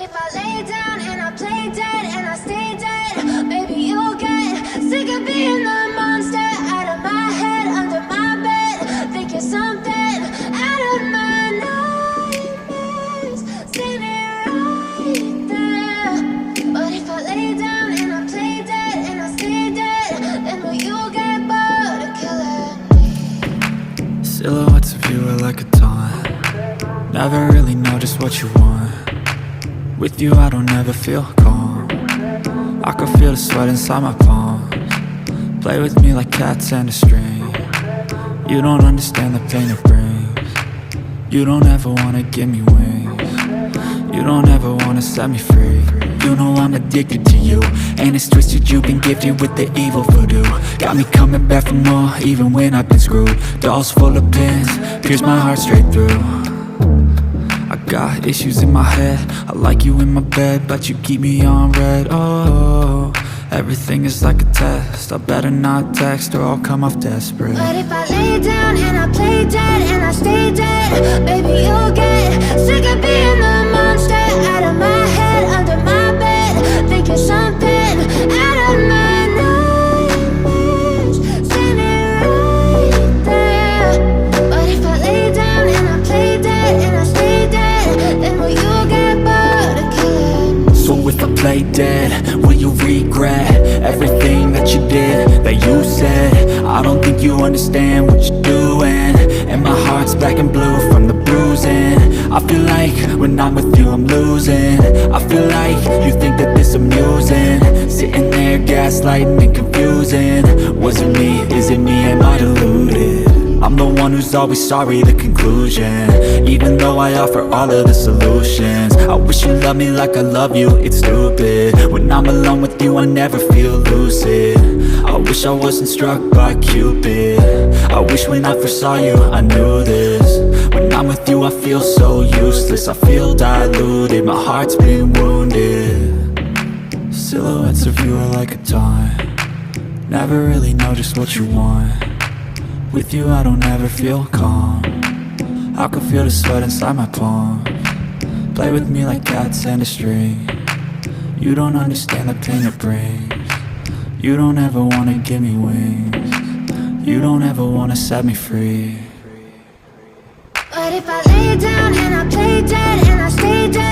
if I lay down and I play dead and I stay dead, maybe you'll get sick of being the monster out of my head, under my bed. Think you're something out of my nightmares, standing right there. But if I lay down and I play dead and I stay dead, then will you get bored of killing me? Silhouettes of you are like a taunt. Never really know just what you want. With you I don't ever feel calm. I can feel the sweat inside my palms. Play with me like cats and a string. You don't understand the pain it brings. You don't ever wanna give me wings. You don't ever wanna set me free. You know I'm addicted to you, and it's twisted, you've been gifted with the evil voodoo. Got me coming back for more, even when I've been screwed. Dolls full of pins, pierce my heart straight through. I got issues in my head, I like you in my bed, but you keep me on red. Oh, everything is like a test, I better not text or I'll come off desperate. But if I lay down and I play dead and I stay dead, maybe you'll get sick of being the monster out of my head, under my bed. Think you're something out of my nightmares, standing right there. But if I lay down and I play dead and I stay dead, then will you get bored of killing me? So if I play dead, will you regret everything that you did, that you said? I don't think you understand what you're doing, and my heart's black and blue from the bruising. I feel like when I'm with you I'm losing. I feel like you think that this amusing, sitting there gaslighting and confusing. Was it me? Is it me? Am I deluded? I'm the one who's always sorry, the conclusion, even though I offer all of the solutions. I wish you loved me like I love you, it's stupid. When I'm alone with you I never feel lucid. I wish I wasn't struck by Cupid. I wish when I first saw you I knew this. When I'm with you I feel so useless, I feel diluted, my heart's been wounded. Silhouettes of you are like a taunt. Never really know just what you want. With you I don't ever feel calm. I can feel the sweat inside my palms. Play with me like cats and a string. You don't understand the pain it brings. You don't ever wanna give me wings. You don't ever wanna set me free. But if I lay down and I play dead and I stay dead,